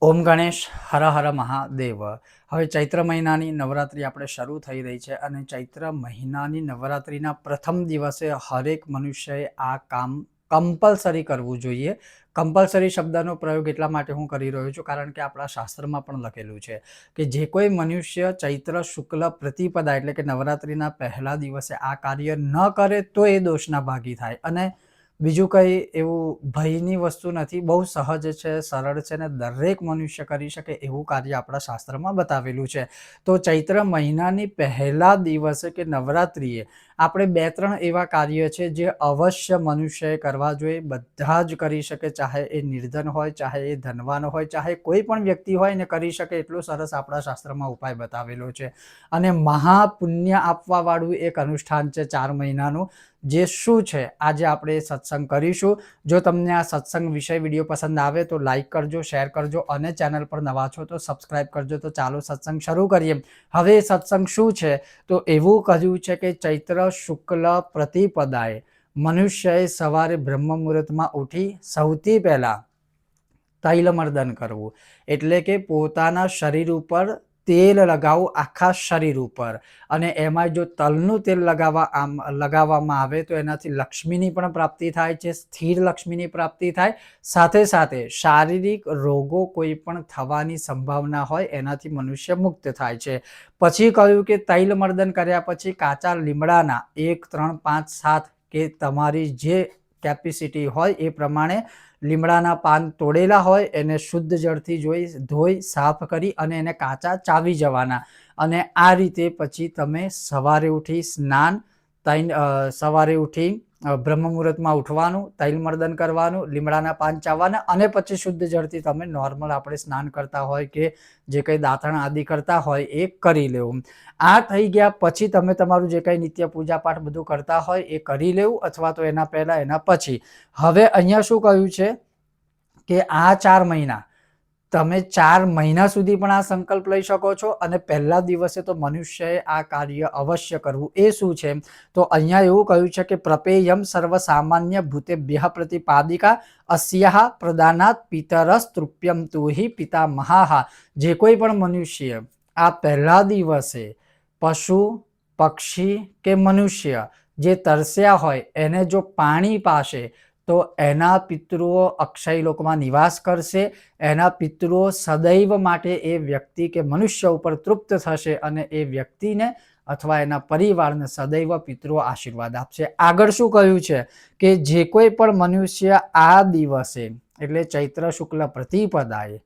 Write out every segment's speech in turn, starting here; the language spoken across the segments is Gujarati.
ઓમ ગણેશ હર હર મહાદેવ। હવે ચૈત્ર મહિનાની નવરાત્રિ આપણે શરૂ થઈ રહી છે અને ચૈત્ર મહિનાની નવરાત્રિના પ્રથમ દિવસે હરેક મનુષ્યએ આ કામ કમ્પલસરી કરવું જોઈએ। કમ્પલસરી શબ્દનો પ્રયોગ એટલા માટે હું કરી રહ્યો છું કારણ કે આપણા શાસ્ત્રમાં પણ લખેલું છે કે જે કોઈ મનુષ્ય ચૈત્ર શુક્લ પ્રતિપદા એટલે કે નવરાત્રિના પહેલા દિવસે આ કાર્ય ન કરે તો એ દોષના ભાગી થાય। અને બીજું કંઈ એવું ભયની વસ્તુ નથી, બહુ સહજ છે, સરળ છે ને દરેક મનુષ્ય કરી શકે એવું કાર્ય આપણા શાસ્ત્રમાં બતાવેલું છે। તો ચૈત્ર મહિનાની પહેલા દિવસે કે નવરાત્રિએ આપણે 2-3 એવા કાર્ય છે જે અવશ્ય મનુષ્યએ કરવા જોઈએ, બધા જ કરી શકે, ચાહે એ નિર્ધન હોય, ચાહે એ ધનવાન હોય, ચાહે કોઈ પણ વ્યક્તિ હોય ને કરી શકે એટલું સરસ આપણા શાસ્ત્રમાં ઉપાય બતાવેલો છે। અને મહાપુણ્ય આપવાવાળું એક અનુષ્ઠાન છે 4 મહિનાનું, જે શું છે આજે આપણે સત્સંગ કરીશું। જો તમને આ સત્સંગ વિષય વિડીયો પસંદ આવે તો લાઈક કરજો, શેર કરજો અને ચેનલ પર નવા છો તો સબસ્ક્રાઇબ કરજો। તો ચાલો સત્સંગ શરૂ કરીએ। હવે સત્સંગ શું છે તો એવું કહ્યું છે કે ચૈત્ર શુક્લ પ્રતિપદાએ મનુષ્યએ સવારે બ્રહ્મ મુહૂર્તમાં ઉઠી સૌથી પહેલા તૈલમર્દન કરવું, એટલે કે પોતાના શરીર ઉપર તેલ લગાવવું, આખા શરીર ઉપર। અને એમાં જો તલનું તેલ લગાવવામાં આવે તો એનાથી લક્ષ્મીની પણ પ્રાપ્તિ થાય છે, સ્થિર લક્ષ્મીની પ્રાપ્તિ થાય, સાથે સાથે શારીરિક રોગો કોઈ પણ થવાની સંભાવના હોય એનાથી મનુષ્ય મુક્ત થાય છે। પછી કહ્યું કે તૈલમર્દન કર્યા પછી કાચા લીમડાના 1, 3, 5, 7 કે તમારી જે કેપેસિટી હોય એ પ્રમાણે લીમડાના પાન તોડેલા હોય એને શુદ્ધ જળથી ધોઈ સાફ કરી અને એને કાચા ચાવી જવાના। અને આ રીતે પછી તમે સવારે ઉઠી સવારે ઉઠી બ્રહ્મ મુહૂર્તમાં ઉઠવાનું, તૈલમર્દન કરવાનું, લીમડાના પાન ચાવવાના અને પછી શુદ્ધ જળથી તમે નોર્મલ આપણે સ્નાન કરતા હોય કે જે કંઈ દાંતણ આદિ કરતા હોય એ કરી લેવું। આ થઈ ગયા પછી તમે તમારું જે કંઈ નિત્ય પૂજા પાઠ બધું કરતા હોય એ કરી લેવું, અથવા તો એના પહેલા એના પછી। હવે અહીંયા શું કહ્યું છે કે આ 4 મહિના તમે 4 મહિના સુધી પણ આ સંકલ્પ લઈ શકો છો અને પહેલા દિવસે તો મનુષ્યએ આ કાર્ય અવશ્ય કરવું। એ શું છે તો અહીંયા એવું કહ્યું છે કે પ્રપેયમ સર્વ સામાન્ય ભૂતેભ્યઃ પ્રતિપાદિકા અસ્યાહ પ્રદાનાત પિતરસ્તૃપ્યમ તુહિ પિતામહાઃ। જે કોઈ પણ મનુષ્ય આ પહેલા દિવસે પશુ, પક્ષી કે મનુષ્ય જે તરસ્યા હોય એને જો પાણી પાશે તો એના પિતૃઓ અક્ષય લોકમાં નિવાસ કરશે, એના પિતૃઓ સદૈવ માટે એ વ્યક્તિ કે મનુષ્ય ઉપર તૃપ્ત થશે અને એ વ્યક્તિને અથવા એના પરિવારને સદૈવ પિતૃઓ આશીર્વાદ આપશે। આગળ શું કહ્યું છે કે જે કોઈ પણ મનુષ્ય આ દિવસે એટલે ચૈત્ર શુક્લ પ્રતિપદાએ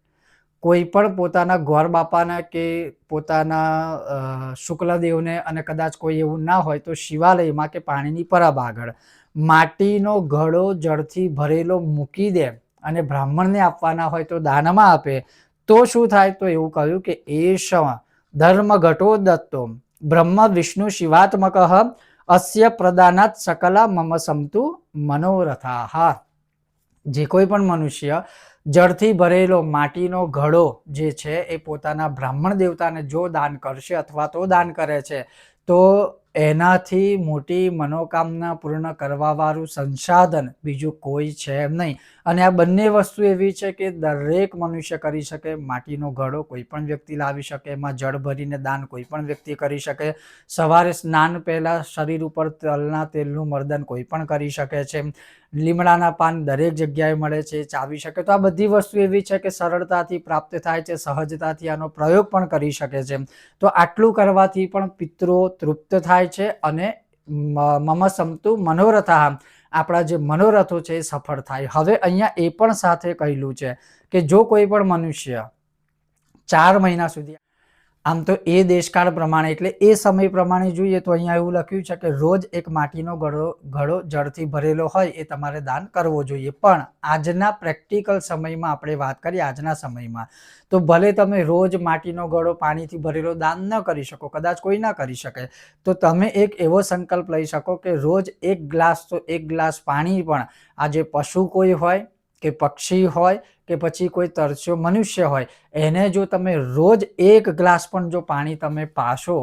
કોઈ પણ પોતાના ગોર બાપાને કે પોતાના શુક્લદેવને, અને કદાચ કોઈ એવું ના હોય તો શિવાલયમાં કે પાણીની પરબ આગળ માટીનો ઘડો જળથી ભરેલો મૂકી દે અને બ્રાહ્મણને આપવાના હોય તો દાનમાં આપે તો શું થાય તો એવું કહ્યું કે એશ ધર્મ ઘટો દત્તો બ્રહ્મ વિષ્ણુ શિવાત્મક અસ્ય પ્રદાનાત સકલા મમ સંતુ મનોરથાઃ। જે કોઈ પણ મનુષ્ય જળથી ભરેલો માટીનો ઘડો જે છે એ પોતાના બ્રાહ્મણ દેવતાને જો દાન કરશે અથવા તો દાન કરે છે તો એનાથી મોટી મનોકામના પૂર્ણ કરવાવાળું સંસાધન બીજું કોઈ છે નહીં। અને આ બંને વસ્તુ એવી છે કે દરેક મનુષ્ય કરી શકે। માટીનો ઘડો કોઈ પણ વ્યક્તિ લાવી શકે, એમાં જળ ભરીને દાન કોઈ પણ વ્યક્તિ કરી શકે, સવારે સ્નાન પહેલા શરીર ઉપર તલના તેલનું મર્દન કોઈ પણ કરી શકે છે, લીમડાના પાન દરેક જગ્યાએ મળે છે, ચાવી શકે। તો આ બધી વસ્તુ એવી છે કે સરળતાથી પ્રાપ્ત થાય છે, સહજતાથી આનો પ્રયોગ પણ કરી શકે છે। તો આટલું કરવાથી પણ પિતૃઓ તૃપ્ત થાય છે અને મમ સંતુ મનોરથાઃ આપણા જે મનોરથો છે એ સફળ થાય। હવે અહીંયા એ પણ સાથે કહેલું છે કે જો કોઈ પણ મનુષ્ય 4 મહિના સુધી આમ તો એ દેશકાળ પ્રમાણે એટલે એ સમય પ્રમાણે જોઈએ તો અહીંયા એવું લખ્યું છે કે રોજ એક માટીનો ઘડો જળથી ભરેલો હોય એ તમારે દાન કરવો જોઈએ। પણ આજના પ્રેક્ટિકલ સમયમાં આપણે વાત કરીએ, આજના સમયમાં તો ભલે તમે રોજ માટીનો ઘડો પાણીથી ભરેલો દાન ન કરી શકો, કદાચ કોઈ ના કરી શકે, તો તમે એક એવો સંકલ્પ લઈ શકો કે રોજ 1 ગ્લાસ તો 1 ગ્લાસ પાણી પણ આ જે પશુ કોઈ હોય કે પક્ષી હોય કે પછી કોઈ તરસ્યો મનુષ્ય હોય એને જો તમે રોજ 1 ગ્લાસ પણ જો પાણી તમે પાશો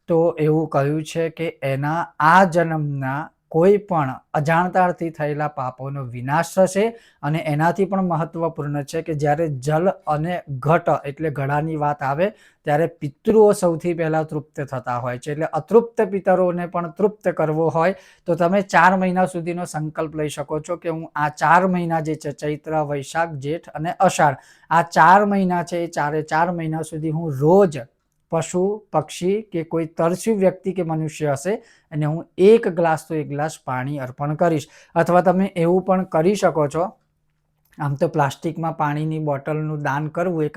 તો એવું કહ્યું છે કે એના આ જન્મના કોઈ પણ અજાણતાથી થયેલા પાપોનો વિનાશ થશે. અને એનાથી પણ મહત્વપૂર્ણ છે કે જ્યારે જલ અને ઘટ એટલે ઘડાની વાત આવે ત્યારે પિતૃઓ સૌથી પહેલા તૃપ્ત થતા હોય છે. એટલે અતૃપ્ત પિતરોને પણ તૃપ્ત કરવો હોય તો તમે 4 મહિના સુધીનો સંકલ્પ લઈ શકો છો કે હું આ 4 મહિના જે છે ચૈત્ર, વૈશાખ, જેઠ અને અષાઢ, આ 4 મહિના છે એ 4 મહિના સુધી હું રોજ પશુ, પક્ષી કે કોઈ તરસ્યું વ્યક્તિ કે મનુષ્ય હશે અને હું 1 ગ્લાસ તો 1 ગ્લાસ પાણી અર્પણ કરીશ. અથવા તમે એવું પણ કરી શકો છો, આમ તો પ્લાસ્ટિકમાં પાણીની બોટલનું દાન કરવું એ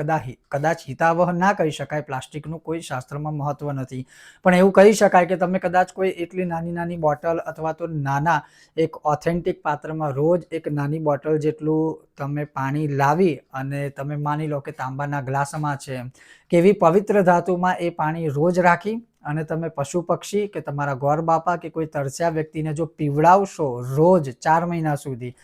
કદાચ હિતાવહ ના કહી શકાય, પ્લાસ્ટિકનું કોઈ શાસ્ત્રમાં મહત્વ નથી, પણ એવું કહી શકાય કે તમે કદાચ કોઈ એટલી નાની બોટલ અથવા તો નાના એક ઓથેન્ટિક પાત્રમાં રોજ એક નાની બોટલ જેટલું તમે પાણી લાવી અને તમે માની લો કે તાંબાના ગ્લાસમાં છે કે એવી પવિત્ર ધાતુમાં એ પાણી રોજ રાખી અને તમે પશુ પક્ષી કે તમારા ગોર બાપા કે કોઈ તરસ્યા વ્યક્તિને જો પીવડાવશો રોજ 4 મહિના સુધી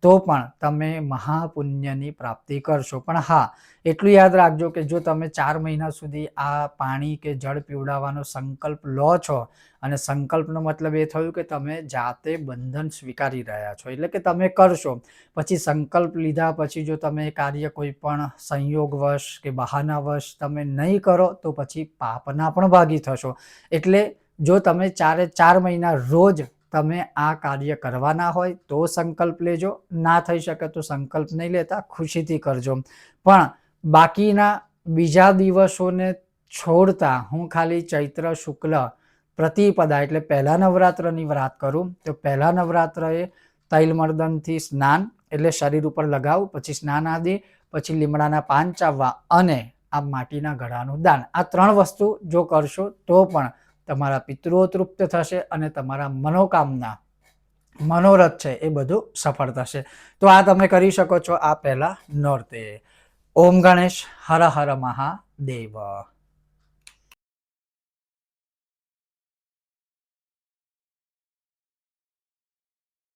તો પણ તમે મહાપુણ્યની પ્રાપ્તિ કરશો. પણ હા, એટલું યાદ રાખજો કે જો તમે 4 મહિના સુધી આ પાણી કે જળ પીવડાવવાનો સંકલ્પ લો છો અને સંકલ્પનો મતલબ એ થયું કે તમે જાતે બંધન સ્વીકારી રહ્યા છો, એટલે કે તમે કરશો. પછી સંકલ્પ લીધા પછી જો તમે કાર્ય કોઈ પણ સંયોગવશ કે બહાનાવશ તમે નહીં કરો તો પછી પાપના પણ ભાગી થશો. એટલે જો તમે 4 મહિના રોજ તમે આ કાર્ય કરવાના હોય તો સંકલ્પ લેજો, ના થઈ શકે તો સંકલ્પ નહીં લેતા, ખુશીથી કરજો. પણ બાકીના બીજા દિવસોને છોડતા હું ખાલી ચૈત્ર શુક્લ પ્રતિપદા એટલે પહેલા નવરાત્રની વાત કરું તો પહેલા નવરાત્રએ તૈલમર્દનથી સ્નાન એટલે શરીર ઉપર લગાવું, પછી સ્નાન આદિ, પછી લીમડાના પાન ચાવવા અને આ માટીના ઘડાનું દાન, આ 3 વસ્તુ જો કરશો તો પણ તમારા પિતૃઓ તૃપ્ત થશે અને તમારા મનોકામના મનોરથ છે એ બધું સફળ થશે. તો આ તમે કરી શકો છો આ પહેલા નોરતે. ઓમ ગણેશ, હર હર મહાદેવ.